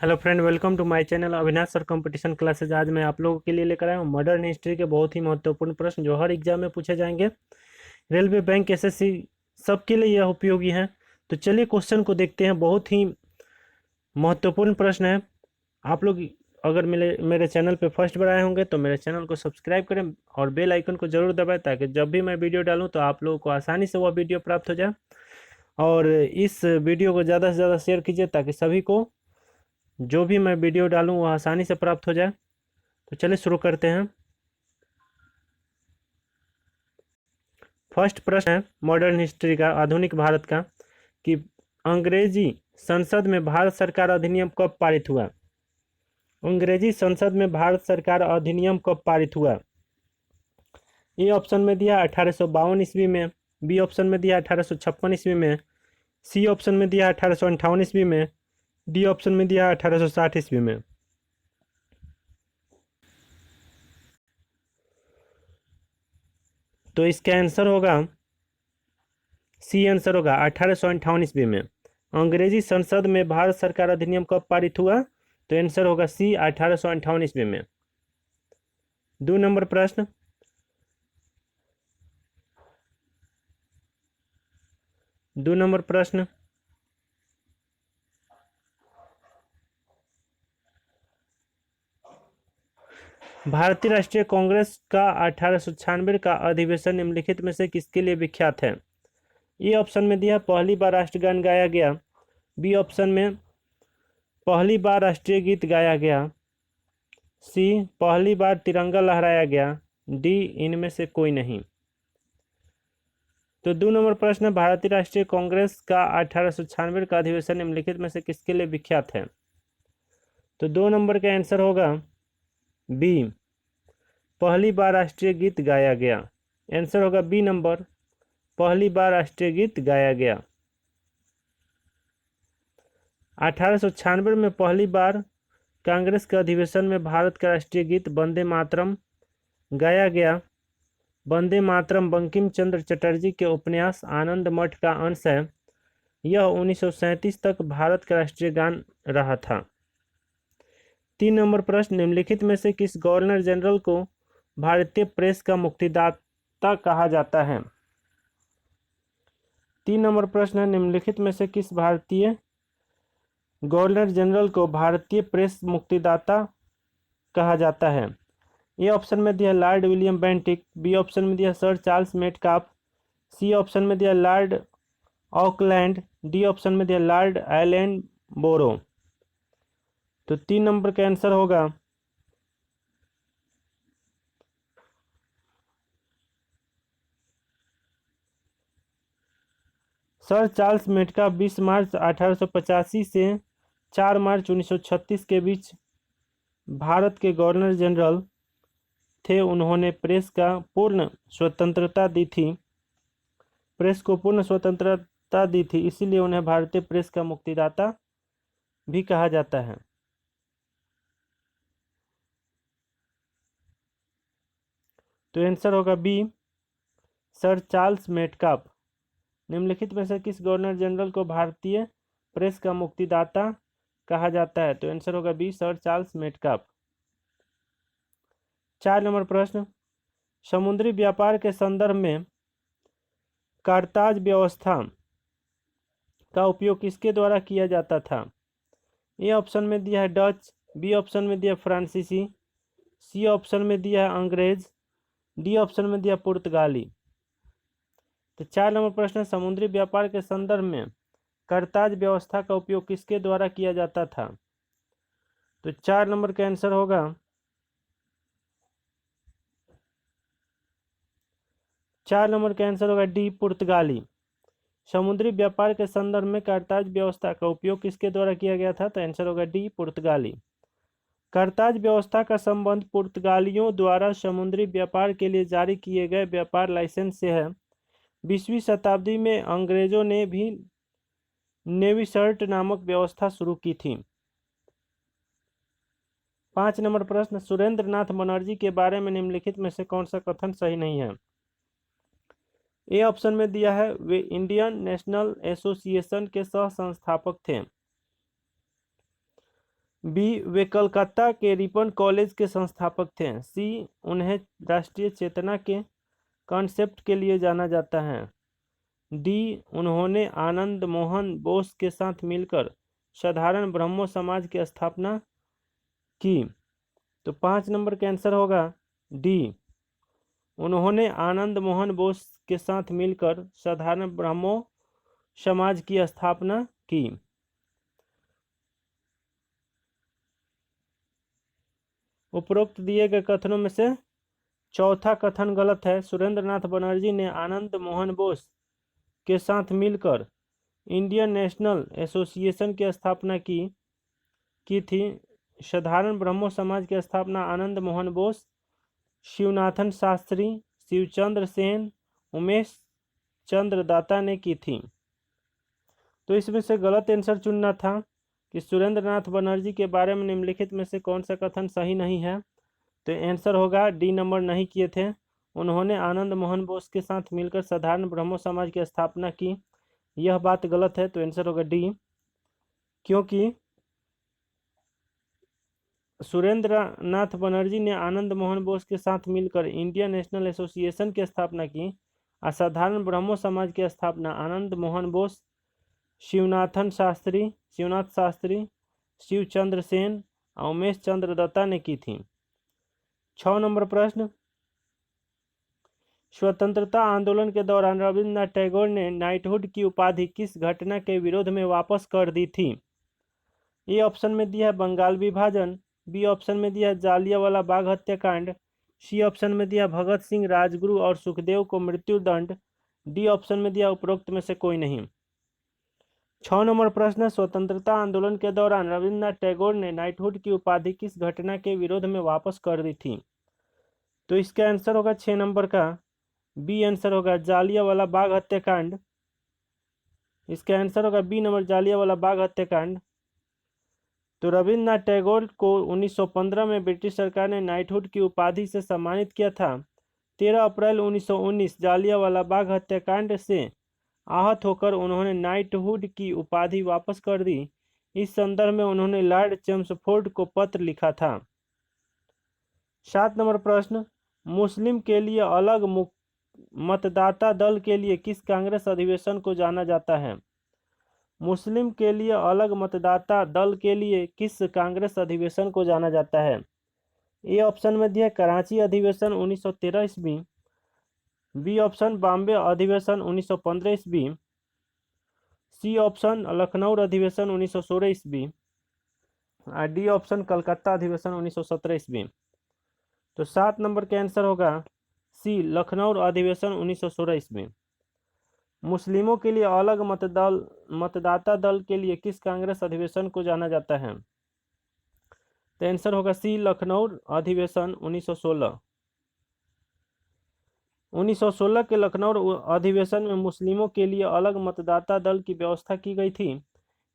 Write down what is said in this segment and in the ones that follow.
Hello friend, welcome to my channel Avinash sir competition classes. आज मैं आप लोगों के लिए लेकर आया हूँ मॉडर्न हिस्ट्री के बहुत ही महत्वपूर्ण प्रश्न जो हर एग्जाम में पूछे जाएंगे। रेलवे, बैंक, एसएससी सबके लिए यह उपयोगी है। तो चलिए क्वेश्चन को देखते हैं। बहुत ही महत्वपूर्ण प्रश्न है। आप लोग अगर मेरे मेरे चैनल पे फर्स्ट बार आए होंगे तो मेरे चैनल को सब्सक्राइब करें और बेल आइकन को जरूर दबाएं ताकि जब भी मैं वीडियो डालूं तो आप लोगों को आसानी से वह वीडियो प्राप्त हो जाए। और इस वीडियो को ज़्यादा से ज़्यादा शेयर कीजिए ताकि सभी को जो भी मैं वीडियो डालूं वह आसानी से प्राप्त हो जाए। तो चलिए शुरू करते हैं। फर्स्ट प्रश्न है मॉडर्न हिस्ट्री का, आधुनिक भारत का, कि अंग्रेजी संसद में भारत सरकार अधिनियम कब पारित हुआ। अंग्रेजी संसद में भारत सरकार अधिनियम कब पारित हुआ। ए ऑप्शन में दिया 1852 ईस्वी में, बी ऑप्शन में दिया 1856 ईस्वी में, सी ऑप्शन में दिया 1858 ईस्वी में, डी ऑप्शन में दिया 1860 ईस्वी में। तो इसका आंसर होगा सी। आंसर होगा 1858 ईस्वी में। अंग्रेजी संसद में भारत सरकार अधिनियम कब पारित हुआ, तो आंसर होगा सी, 1858 ईस्वी में। 2 नंबर प्रश्न, भारतीय राष्ट्रीय कांग्रेस का 1896 का अधिवेशन निम्नलिखित में से किसके लिए विख्यात है। ए ऑप्शन में दिया पहली बार राष्ट्रगान गाया गया, बी ऑप्शन में पहली बार राष्ट्रीय गीत गाया गया, सी पहली बार तिरंगा लहराया गया, डी इनमें से कोई नहीं। तो 2 नंबर प्रश्न, भारतीय राष्ट्रीय कांग्रेस का 1896 का अधिवेशन निम्नलिखित में से किसके लिए विख्यात है। तो 2 नंबर का आंसर होगा बी, पहली बार राष्ट्रीय गीत गाया गया। आंसर होगा बी नंबर, पहली बार राष्ट्रीय गीत गाया गया। 1896 में पहली बार कांग्रेस के अधिवेशन में भारत का राष्ट्रीय गीत वंदे मातरम गाया गया। वंदे मातरम बंकिम चंद्र चटर्जी के उपन्यास आनंद मठ का अंश है। यह 1937 तक भारत का राष्ट्रीय गान रहा था। 3 नंबर प्रश्न, निम्नलिखित में से किस गवर्नर जनरल को भारतीय प्रेस का मुक्तिदाता कहा जाता है। 3 नंबर प्रश्न, निम्नलिखित में से किस भारतीय गवर्नर जनरल को भारतीय प्रेस मुक्तिदाता कहा जाता है। ए ऑप्शन में दिया Lord William Bentinck, B option में दिया sir Charles Metcalfe, C option में दिया लॉर्ड ऑकलैंड, डी ऑप्शन में दिया लॉर्ड एलन बोरो। तो 3 नंबर का आंसर होगा सर चार्ल्स मेटकाफ 20 मार्च 1885 से 4 मार्च 1936 के बीच भारत के गवर्नर जनरल थे। उन्होंने प्रेस का पूर्ण स्वतंत्रता दी थी, प्रेस को पूर्ण स्वतंत्रता दी थी, इसीलिए उन्हें भारतीय प्रेस का मुक्तिदाता भी कहा जाता है। तो आंसर होगा बी, सर चार्ल्स मेटकाफ। निम्नलिखित में से किस गवर्नर जनरल को भारतीय प्रेस का मुक्तिदाता कहा जाता है। तो आंसर होगा B, sir Charles Metcalfe. 4 number प्रश्न, समुद्री व्यापार के संदर्भ में कारताज व्यवस्था का उपयोग किसके द्वारा किया जाता था। ए ऑप्शन में दिया है डच, बी ऑप्शन में दिया फ्रांसीसी, सी ऑप्शन में दिया है अंग्रेज, डी ऑप्शन में दिया पुर्तगाली। तो 4 नंबर प्रश्न, समुद्री व्यापार के संदर्भ में करताज व्यवस्था का उपयोग किसके द्वारा किया जाता था। तो 4 नंबर का आंसर होगा 4 नंबर का आंसर होगा डी, पुर्तगाली। समुद्री व्यापार के संदर्भ में करताज व्यवस्था का उपयोग किसके द्वारा किया गया था। तो आंसर होगा डी, पुर्तगाली। करताज व्यवस्था का संबंध पुर्तगालियों द्वारा समुद्री व्यापार के लिए जारी किए गए व्यापार लाइसेंस से है। 20वीं शताब्दी में अंग्रेजों ने भी नेविसर्ट नामक व्यवस्था शुरू की थी। 5 नंबर प्रश्न, सुरेंद्र नाथ बनर्जी के बारे में निम्नलिखित में से कौन सा कथन सही नहीं है। ए ऑप्शन में दिया है वे इंडियन नेशनल एसोसिएशन के सह संस्थापक थे, बी वे कलकत्ता के रिपन कॉलेज के संस्थापक थे। सी उन्हें राष्ट्रीय चेतना के कॉन्सेप्ट के लिए जाना जाता है। डी उन्होंने आनंद मोहन बोस के साथ मिलकर साधारण ब्रह्मो समाज की स्थापना की। तो 5 नंबर का आंसर होगा डी, उन्होंने आनंद मोहन बोस के साथ मिलकर साधारण ब्रह्मो समाज की स्थापना की। उपरोक्त दिए गए कथनों में से चौथा कथन गलत है। सुरेंद्रनाथ बनर्जी ने आनंद मोहन बोस के साथ मिलकर इंडियन नेशनल एसोसिएशन की स्थापना की थी। साधारण ब्रह्मो समाज की स्थापना आनंद मोहन बोस, शिवनाथन शास्त्री, शिवचंद्र सेन, उमेश चंद्र दाता ने की थी। तो इसमें से गलत आंसर चुनना था कि सुरेंद्रनाथ बनर्जी के बारे में निम्नलिखित में से कौन सा कथन सही नहीं है। तो आंसर होगा डी नंबर, नहीं किए थे। उन्होंने आनंद मोहन बोस के साथ मिलकर साधारण ब्रह्मो समाज की स्थापना की, यह बात गलत है। तो आंसर होगा डी, क्योंकि सुरेंद्रनाथ बनर्जी ने आनंद मोहन बोस के साथ मिलकर इंडियन नेशनल एसोसिएशन की स्थापना की। असाधारण ब्रह्मो समाज की स्थापना आनंद मोहन बोस, शिवनाथ शास्त्री, शिवचंद्र सेन और उमेश चंद्र दत्ता ने की थी। 6 नंबर प्रश्न, स्वतंत्रता आंदोलन के दौरान रविन्द्रनाथ टैगोर ने नाइटहुड की उपाधि किस घटना के विरोध में वापस कर दी थी। ए ऑप्शन में दिया है बंगाल विभाजन, बी ऑप्शन में दिया है जालियांवाला बाग हत्याकांड, सी ऑप्शन में दिया भगत सिंह, राजगुरु और सुखदेव को मृत्युदंड, डी ऑप्शन में दिया उपरोक्त में से कोई नहीं। 6 नंबर प्रश्न, स्वतंत्रता आंदोलन के दौरान रविन्द्रनाथ टैगोर ने नाइटहुड की उपाधि किस घटना के विरोध में वापस कर दी थी। तो इसका आंसर होगा 6 नंबर का बी आंसर होगा जालियांवाला बाग हत्याकांड। इसका आंसर होगा बी नंबर, जालियांवाला बाग हत्याकांड। तो रविन्द्रनाथ टैगोर को 1915 में ब्रिटिश सरकार ने नाइटहुड की उपाधि से सम्मानित किया था। 13 अप्रैल 1919 जालियांवाला बाग हत्याकांड से आहत होकर उन्होंने नाइटहुड की उपाधि वापस कर दी। इस संदर्भ में उन्होंने लॉर्ड चेम्सफोर्ड को पत्र लिखा था। 7 नंबर प्रश्न, मुस्लिम के लिए अलग मतदाता दल के लिए किस कांग्रेस अधिवेशन को जाना जाता है। मुस्लिम के लिए अलग मतदाता दल के लिए किस कांग्रेस अधिवेशन को जाना जाता है। ए ऑप्शन में दिया कराची अधिवेशन 1913 ईस्वी, बी ऑप्शन बॉम्बे अधिवेशन 1915 ईस्वी, सी ऑप्शन लखनऊ अधिवेशन 1916 ईस्वी और डी ऑप्शन कलकत्ता अधिवेशन 1917 ईस्वी। तो 7 नंबर का आंसर होगा सी, लखनऊ अधिवेशन 1916 ईस्वी। मुस्लिमों के लिए अलग मतदाता दल के लिए किस कांग्रेस अधिवेशन को जाना जाता है। तो आंसर होगा सी, लखनऊ अधिवेशन 1916। 1916 के लखनऊ अधिवेशन में मुस्लिमों के लिए अलग मतदाता दल की व्यवस्था की गई थी।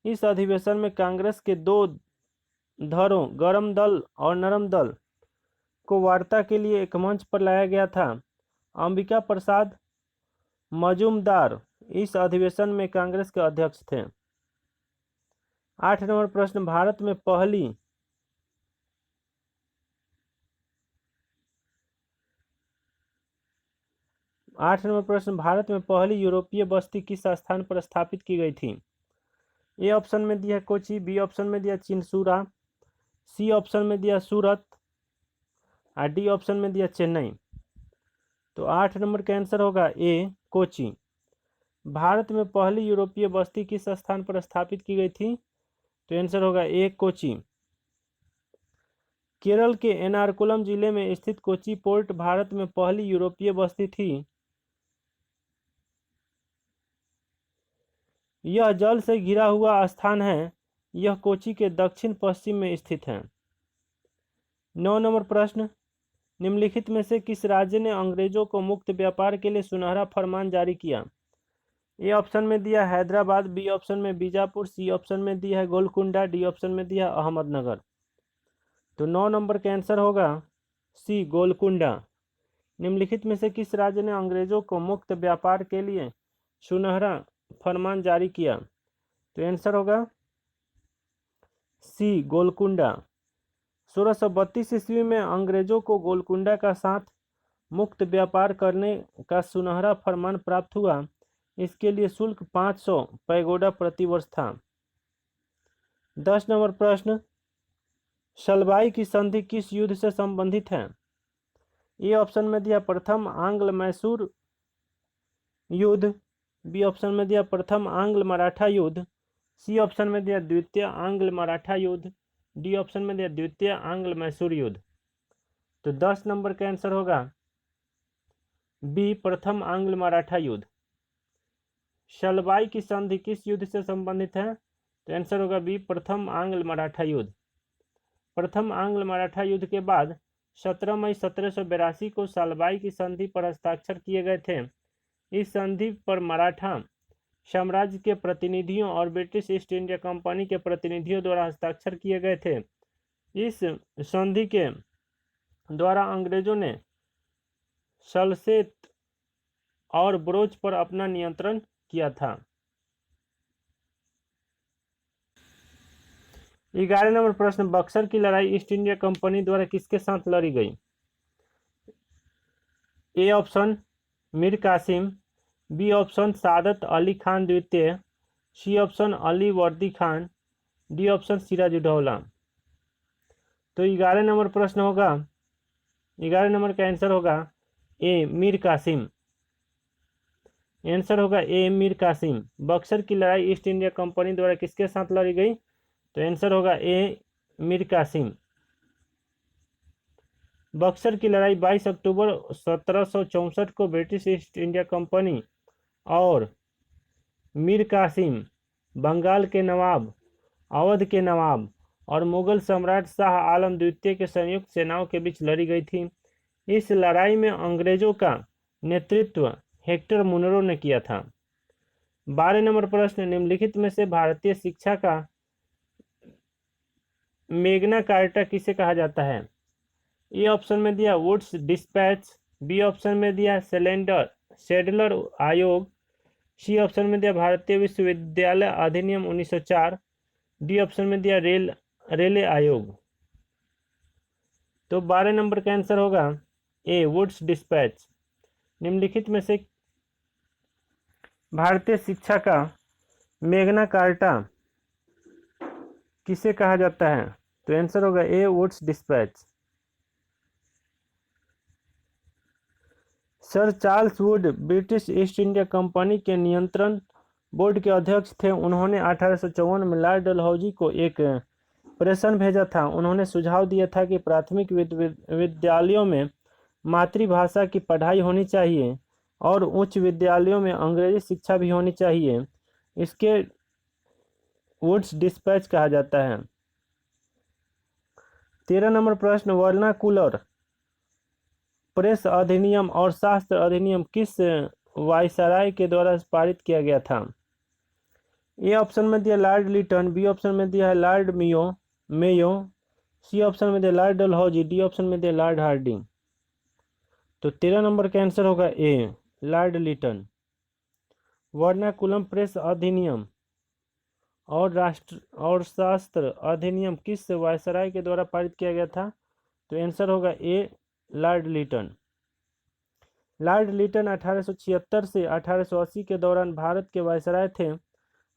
इस अधिवेशन में कांग्रेस के दो धड़ों गर्म दल और नरम दल को वार्ता के लिए एक मंच पर लाया गया था। अंबिका प्रसाद मजूमदार इस अधिवेशन में कांग्रेस के अध्यक्ष थे। 8 नंबर प्रश्न, भारत में पहली यूरोपीय बस्ती किस स्थान पर स्थापित की गई थी। ए ऑप्शन में दिया कोची, बी ऑप्शन में दिया चिंसूरा, सी ऑप्शन में दिया सूरत और डी ऑप्शन में दिया चेन्नई। तो 8 नंबर का आंसर होगा ए, कोची। भारत में पहली यूरोपीय बस्ती किस स्थान पर स्थापित की गई थी। तो आंसर होगा ए, कोची। केरल के एर्नाकुलम जिले में स्थित कोची पोर्ट भारत में पहली यूरोपीय बस्ती थी। यह जल से घिरा हुआ स्थान है। यह कोची के दक्षिण पश्चिम में स्थित है। 9 नंबर प्रश्न, निम्नलिखित में से किस राज्य ने अंग्रेजों को मुक्त व्यापार के लिए सुनहरा फरमान जारी किया। ए ऑप्शन में दिया हैदराबाद, बी ऑप्शन में बीजापुर, सी ऑप्शन में दिया है गोलकुंडा, डी ऑप्शन में दिया अहमदनगर। तो 9 नंबर का आंसर होगा सी, गोलकुंडा। निम्नलिखित में से किस राज्य ने अंग्रेजों को मुक्त व्यापार के लिए सुनहरा फरमान जारी किया। तो आंसर होगा सी गोलकुंडा। 1632 ईस्वी में अंग्रेजों को गोलकुंडा का साथ मुक्त व्यापार करने का सुनहरा फरमान प्राप्त हुआ। इसके लिए शुल्क 500 पैगोडा प्रतिवर्ष था। 10 नंबर प्रश्न, सलबाई की संधि किस युद्ध से संबंधित है? ए ऑप्शन में दिया प्रथम आंग्ल मैसूर युद्ध, बी ऑप्शन में दिया प्रथम आंग्ल मराठा युद्ध, सी ऑप्शन में दिया द्वितीय आंग्ल मराठा युद्ध, डी ऑप्शन में दिया द्वितीय आंग्ल मैसूर युद्ध। तो 10 नंबर का आंसर होगा बी प्रथम आंग्ल मराठा युद्ध। सलबाई की संधि किस युद्ध से संबंधित है? तो आंसर होगा बी प्रथम आंग्ल मराठा युद्ध। प्रथम आंग्ल मराठा युद्ध के बाद 17 मई 1782 को सलबाई की संधि पर हस्ताक्षर किए गए थे। इस संधि पर मराठा साम्राज्य के प्रतिनिधियों और ब्रिटिश ईस्ट इंडिया कंपनी के प्रतिनिधियों द्वारा हस्ताक्षर किए गए थे। इस संधि के द्वारा अंग्रेजों ने सलसेत और बरोच पर अपना नियंत्रण किया था। 11 नंबर प्रश्न, बक्सर की लड़ाई ईस्ट इंडिया कंपनी द्वारा किसके साथ लड़ी गई? A option Mir Qasim, B option Saadat Ali Khan द्वितीय, सी ऑप्शन अली वर्दी खान, डी ऑप्शन सिराजुद्दौला। तो 11 नंबर प्रश्न होगा, 11 नंबर का आंसर होगा ए मीर कासिम। आंसर होगा ए मीर कासिम। बक्सर की लड़ाई ईस्ट इंडिया कंपनी द्वारा किसके साथ लड़ी गई? तो आंसर होगा ए मीर कासिम। बक्सर की लड़ाई 22 अक्टूबर 1764 को ब्रिटिश ईस्ट इंडिया कंपनी और मीर कासिम, बंगाल के नवाब, अवध के नवाब और मुगल सम्राट शाह आलम द्वितीय के संयुक्त सेनाओं के बीच लड़ी गई थी। इस लड़ाई में अंग्रेजों का नेतृत्व हेक्टर मुनरो ने किया था। 12 नंबर प्रश्न, निम्नलिखित में से भारतीय शिक्षा का मैग्ना कार्टा किसे कहा जाता है? ए ऑप्शन में दिया वुड्स डिस्पैच, बी ऑप्शन में दिया सेडलर आयोग, सी ऑप्शन में दिया भारतीय विश्वविद्यालय अधिनियम 1904, डी ऑप्शन में दिया रेले आयोग। तो 12 नंबर का आंसर होगा ए वुड्स डिस्पैच। निम्नलिखित में से भारतीय शिक्षा का मैग्ना कार्टा किसे कहा जाता है? तो आंसर होगा A Wood's dispatch. Sir Charles Wood British East India Company के नियंत्रण बोर्ड के अध्यक्ष थे। उन्होंने 1854 में लॉर्ड डलहौजी को एक प्रश्न भेजा था। उन्होंने सुझाव दिया था कि प्राथमिक विद्यालयों में मातृभाषा की पढ़ाई होनी चाहिए और उच्च विद्यालयों में अंग्रेजी शिक्षा भी होनी चाहिए। इसके वुड्स डिस्पैच कहा जाता है। 13 नंबर प्रश्न, वर्नाकुलर प्रेस अधिनियम और शास्त्र अधिनियम किस वायसराय के द्वारा पारित किया गया था? ए ऑप्शन में दिया लॉर्ड लिटन, बी ऑप्शन में दिया है लॉर्ड मेयो, सी ऑप्शन में दिया लॉर्ड डलहौजी, डी ऑप्शन में दिया लॉर्ड हार्डिंग। तो 13 नंबर का आंसर होगा ए लॉर्ड लिटन। वर्नाकुलम प्रेस अधिनियम और शास्त्र अधिनियम किस वायसराय के द्वारा पारित किया गया था? तो आंसर होगा A Lord Liton. Lord Liton 1876 से 1880 के दौरान भारत के वायसराय थे।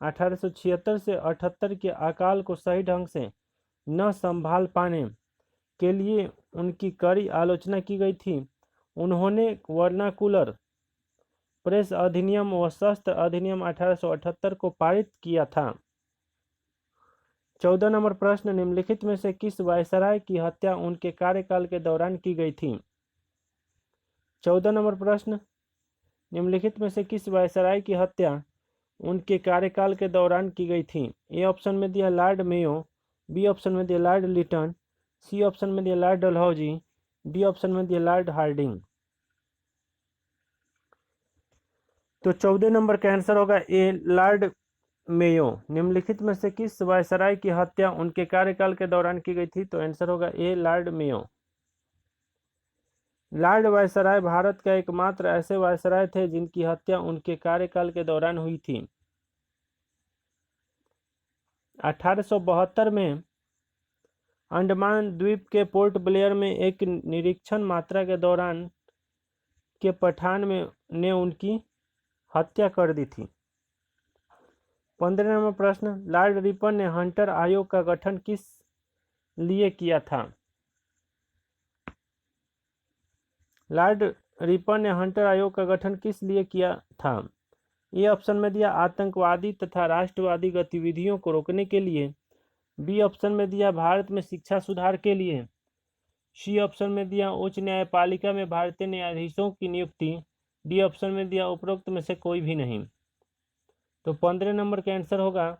1876 से 78 के अकाल को सही ढंग से न संभाल पाने के लिए उनकी कड़ी आलोचना की गई थी। उन्होंने वर्नाकुलर प्रेस अधिनियम व शस्त्र अधिनियम 1878 को पारित किया था। 14 नंबर प्रश्न, निम्नलिखित में से किस वायसराय की हत्या उनके कार्यकाल के दौरान की गई थी? 14 नंबर प्रश्न, निम्नलिखित में से किस वायसराय की हत्या उनके कार्यकाल के दौरान की गई थी? ए ऑप्शन में दिया लॉर्ड मेयो, बी ऑप्शन में दिया लॉर्ड लिटन, सी ऑप्शन में दिया लॉर्ड डलहौजी, डी ऑप्शन में दिया लॉर्ड हार्डिंग। तो 14 नंबर का आंसर होगा ए लॉर्ड मेयो। निम्नलिखित में से किस वायसराय की हत्या उनके कार्यकाल के दौरान की गई थी? तो आंसर होगा A Lord Mayo. Lord viceroy Bharat का एकमात्र ऐसे वायसराय थे जिनकी हत्या उनके कार्यकाल के दौरान हुई थी। 1872 में अंडमान द्वीप के पोर्ट ब्लेयर में एक निरीक्षण यात्रा के दौरान के पठान ने उनकी हत्या कर दी थी। 15 नंबर प्रश्न, लॉर्ड रिपन ने हंटर आयोग का गठन किस लिए किया था? लॉर्ड रिपन ने हंटर आयोग का गठन किस लिए किया था? ए ऑप्शन में दिया आतंकवादी तथा राष्ट्रवादी गतिविधियों को रोकने के लिए, बी ऑप्शन में दिया भारत में शिक्षा सुधार के लिए, सी ऑप्शन में दिया उच्च न्यायपालिका में भारतीय न्यायाधीशों की नियुक्ति, डी ऑप्शन में दिया उपरोक्त में से कोई भी नहीं। तो 15 नंबर का आंसर होगा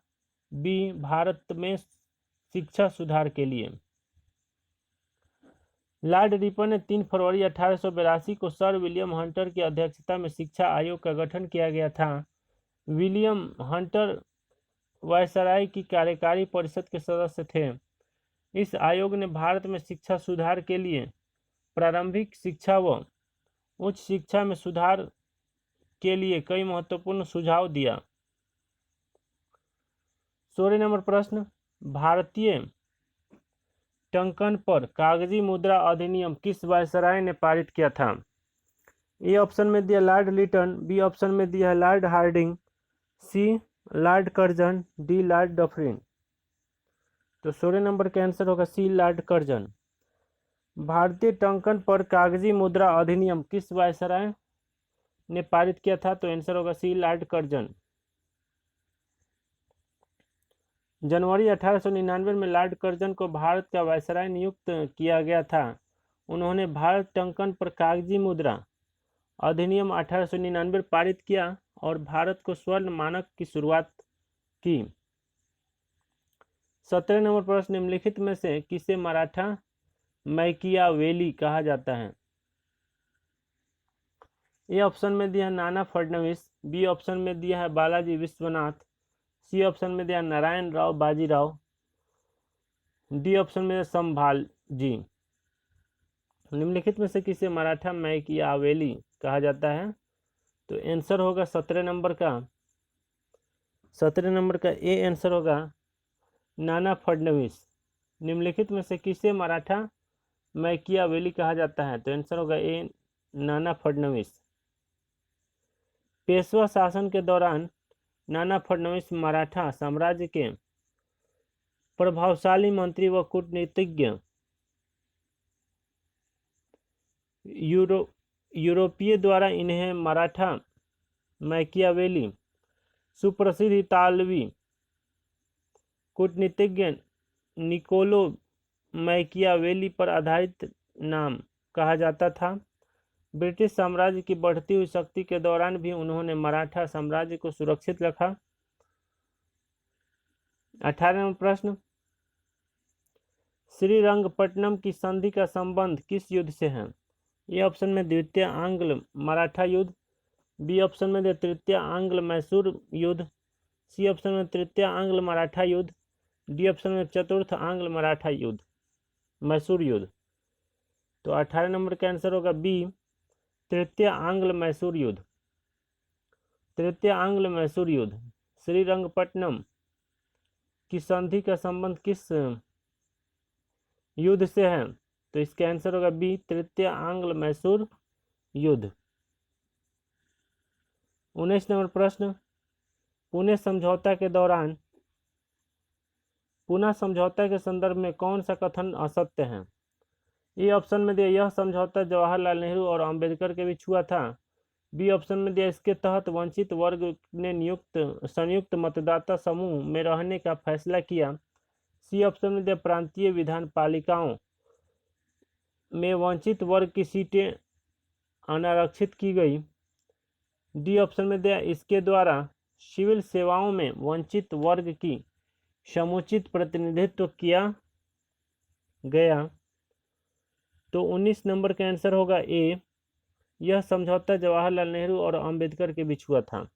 बी, भारत में शिक्षा सुधार के लिए। लॉर्ड रिपन ने 3 फरवरी 1882 को सर विलियम हंटर की अध्यक्षता में शिक्षा आयोग का गठन किया गया था। विलियम हंटर वायसराय की कार्यकारी परिषद के सदस्य थे। इस आयोग ने भारत में शिक्षा सुधार के लिए प्रारंभिक शिक्षा व उच्च शिक्षा में सुधार के लिए कई महत्वपूर्ण सुझाव दिया। 16 नंबर प्रश्न, भारतीय टंकन पर कागजी मुद्रा अधिनियम किस वायसराय ने पारित किया था? ए ऑप्शन में दिया लॉर्ड लिटन, बी ऑप्शन में दिया Lord Hardinge, C Lord Curzon, D Lord Dufferin. तो 16 नंबर का आंसर होगा सी, लॉर्ड कर्जन। भारतीय टंकन पर कागजी मुद्रा अधिनियम किस वायसराय ने पारित किया था? तो आंसर होगा सी, लॉर्ड कर्जन। जनवरी 1899 में लॉर्ड कर्जन को भारत का वायसराय नियुक्त किया गया था। उन्होंने भारत टंकन पर कागजी मुद्रा अधिनियम 1899 पारित किया और भारत को स्वर्ण मानक की शुरुआत की। 17 नंबर प्रश्न, निम्नलिखित में से किसे मराठा मैकियावेली कहा जाता है? ए ऑप्शन में दिया है नाना फडणवीस, बी ऑप्शन में दिया है बालाजी विश्वनाथ, सी ऑप्शन में दिया नारायण राव बाजीराव, डी ऑप्शन में संभाजी। निम्नलिखित में से किसे मराठा मैकियावेली कहा जाता है? तो आंसर होगा 17 नंबर का ए आंसर होगा नाना फडणवीस। निम्नलिखित में से किसे मराठा मैकियावेली कहा जाता है? तो आंसर होगा ए, नाना फडणवीस। पेशवा शासन के दौरान नाना फडणवीस मराठा साम्राज्य के प्रभावशाली मंत्री व कूटनीतिज्ञ, यूरोपीय द्वारा इन्हें मराठा मैकियावेली, सुप्रसिद्ध इतालवी कूटनीतिज्ञ निकोलो मैकियावेली पर आधारित नाम कहा जाता था। ब्रिटिश साम्राज्य की बढ़ती हुई शक्ति के दौरान भी उन्होंने मराठा साम्राज्य को सुरक्षित रखा। 18 नंबर प्रश्न, श्रीरंगपट्टनम की संधि का संबंध किस युद्ध से है? ए ऑप्शन में द्वितीय आंग्ल मराठा युद्ध, बी ऑप्शन में तृतीय आंग्ल मैसूर युद्ध, सी ऑप्शन में तृतीय आंग्ल मराठा युद्ध, डी ऑप्शन में चतुर्थ आंग्ल मराठा युद्ध मैसूर युद्ध। तो 18 नंबर का आंसर होगा बी, तृतीय आंग्ल मैसूर युद्ध। तृतीय आंग्ल मैसूर युद्ध। श्रीरंगपट्टनम की संधि का संबंध किस युद्ध से है? तो इसका आंसर होगा बी, तृतीय आंग्ल मैसूर युद्ध। 19 नंबर प्रश्न, पुणे समझौता के दौरान पुणे समझौता के संदर्भ में कौन सा कथन असत्य है? ए ऑप्शन में दिया यह समझौता जवाहरलाल नेहरू और अंबेडकर के बीच हुआ था, बी ऑप्शन में दिया इसके तहत वंचित वर्ग ने संयुक्त मतदाता समूह में रहने का फैसला किया, सी ऑप्शन में दिया प्रांतीय विधान पालिकाओं में वंचित वर्ग की सीटें अनारक्षित की गई, डी ऑप्शन में दिया इसके द्वारा सिविल सेवाओं में वंचित वर्ग की समुचित प्रतिनिधित्व किया गया। तो 19 नंबर का आंसर होगा ए, यह समझौता जवाहरलाल नेहरू और अंबेडकर के बीच हुआ था।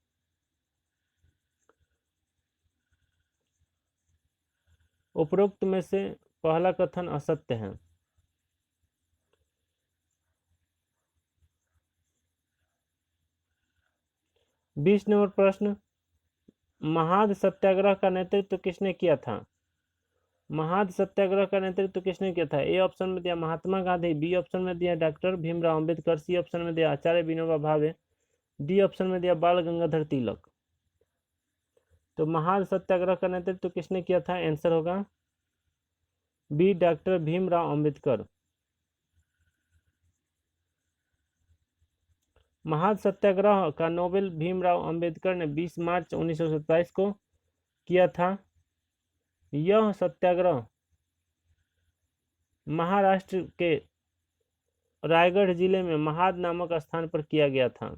उपरोक्त में से पहला कथन असत्य है। बीस नंबर प्रश्न, महाद सत्याग्रह का नेतृत्व किसने किया था? महाद सत्याग्रह का नेतृत्व किसने किया था? ए ऑप्शन में दिया महात्मा गांधी, बी ऑप्शन में दिया doctor Bhimrao Ambedkar, C option में दिया आचार्य विनोबा भावे, डी ऑप्शन में दिया बाल गंगाधर तिलक। तो महाद सत्याग्रह का नेतृत्व किसने किया था? आंसर होगा बी डॉक्टर भीमराव अंबेडकर। महाद सत्याग्रह का नोबेल भीमराव अंबेडकर ने 20 मार्च 1927 को किया था। यह सत्याग्रह महाराष्ट्र के रायगढ़ जिले में महाद नामक स्थान पर किया गया था।